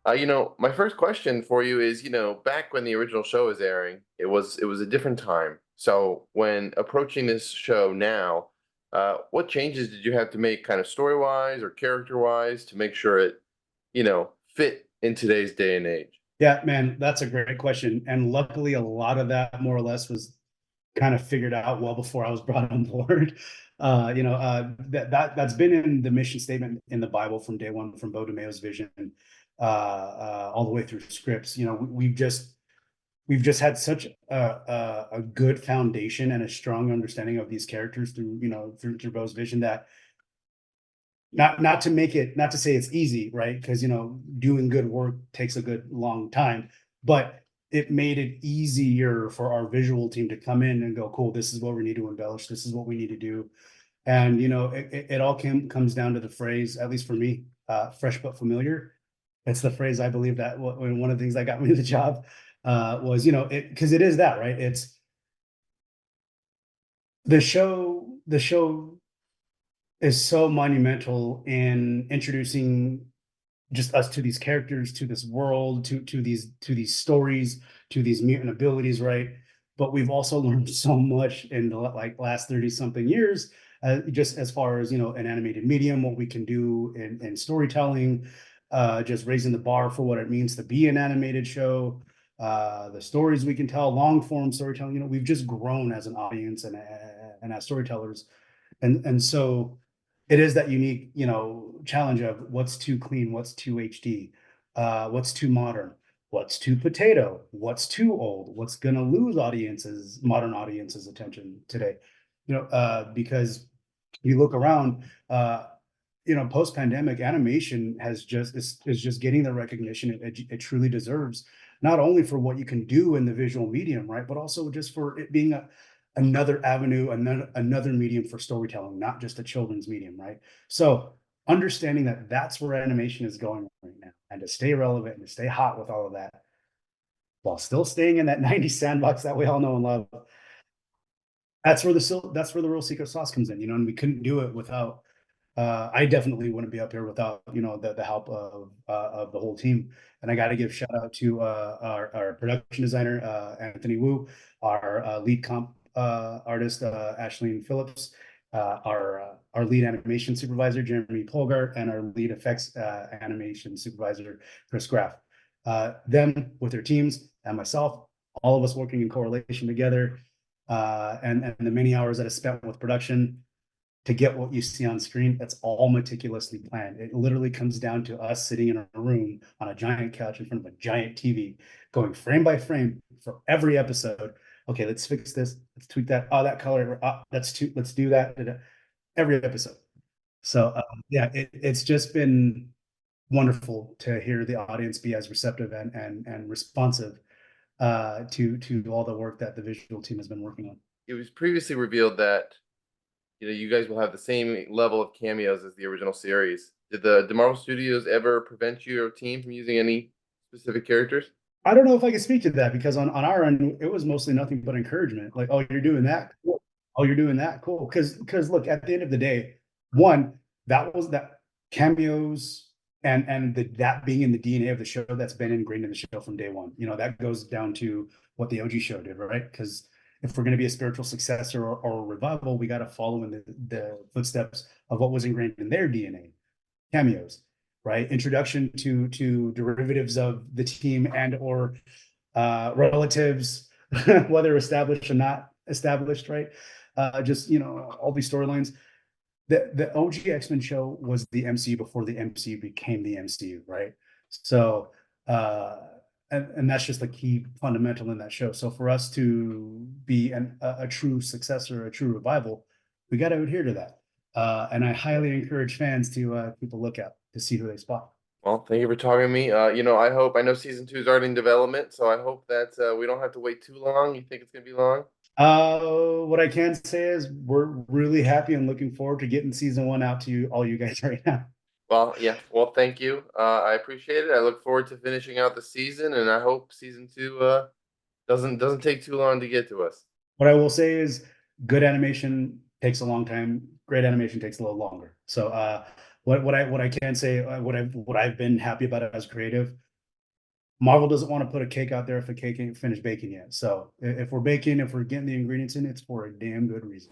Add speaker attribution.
Speaker 1: My first question for you is, back when the original show was airing, it was a different time. So when approaching this show now, what changes did you have to make kind of story-wise or character-wise to make sure it, fit in today's day and age?
Speaker 2: Yeah, man, that's a great question. And luckily, a lot of that more or less was kind of figured out well before I was brought on board. That's been in the mission statement in the Bible from day one, from Bo DeMeo's vision, all the way through scripts. We've just had such a good foundation and a strong understanding of these characters through Bo's vision that not to say it's easy, right? Because doing good work takes a good long time, but it made it easier for our visual team to come in and go, cool, this is what we need to embellish, this is what we need to do. And it all comes down to the phrase, at least for me, fresh but familiar. It's the phrase I believe that one of the things that got me the job was, because it is that, right? It's the show is so monumental in introducing just us to these characters, to this world, to these stories, to these mutant abilities, right? But we've also learned so much in the last 30 something years, just as far as an animated medium, what we can do in storytelling, just raising the bar for what it means to be an animated show, the stories we can tell, long form storytelling. We've just grown as an audience and as storytellers, and so it is that unique, challenge of what's too clean, what's too HD, what's too modern, what's too potato, what's too old, what's going to lose modern audiences' attention today. Because you look around, post pandemic animation is just getting the recognition it truly deserves, not only for what you can do in the visual medium, right, but also just for it being another avenue, another medium for storytelling, not just a children's medium, right? So understanding that that's where animation is going right now, and to stay relevant and to stay hot with all of that, while still staying in that 90s sandbox that we all know and love, that's where the real secret sauce comes in, and we couldn't do it without. I definitely wouldn't be up here without the help of the whole team, and I got to give shout out to our production designer Anthony Wu, our lead comp artist Ashleen Phillips, our lead animation supervisor Jeremy Polgart, and our lead effects animation supervisor Chris Graff. Them with their teams and myself, all of us working in correlation together, and the many hours that I spent with production to get what you see on screen. That's all meticulously planned. It literally comes down to us sitting in a room on a giant couch in front of a giant TV, going frame by frame for every episode. Okay, let's fix this. Let's tweak that. Oh, that color. Let's do that. Every episode. So yeah, it's just been wonderful to hear the audience be as receptive and responsive to all the work that the visual team has been working on.
Speaker 1: It was previously revealed that you guys will have the same level of cameos as the original series. Did the Marvel Studios ever prevent your team from using any specific characters?
Speaker 2: I don't know if I can speak to that because on our end, it was mostly nothing but encouragement. Like, oh, you're doing that, cool. Oh, you're doing that, cool. Because look, at the end of the day, one, that cameos and that being in the DNA of the show, that's been ingrained in the show from day one. That goes down to what the OG show did, right? Because if we're going to be a spiritual successor or a revival, we got to follow in the footsteps of what was ingrained in their DNA. Cameos, right? Introduction to derivatives of the team and or relatives, whether established or not established, right? Just all these storylines. The OG X-Men show was the MCU before the MCU became the MCU, right? So and that's just a key fundamental in that show. So for us to be a true successor, a true revival, we got to adhere to that. And I highly encourage fans to keep a lookout to see who they spot.
Speaker 1: Well, thank you for talking to me. I know season two is already in development, so I hope that we don't have to wait too long. You think it's gonna be long?
Speaker 2: What I can say is we're really happy and looking forward to getting season one out to all you guys right now.
Speaker 1: Well, yeah. Well, thank you. I appreciate it. I look forward to finishing out the season, and I hope season two doesn't take too long to get to us.
Speaker 2: What I will say is good animation takes a long time. Great animation takes a little longer. So what I can say, what I've been happy about as creative Marvel doesn't want to put a cake out there if a cake ain't finished baking yet. So if we're baking, if we're getting the ingredients in, it's for a damn good reason.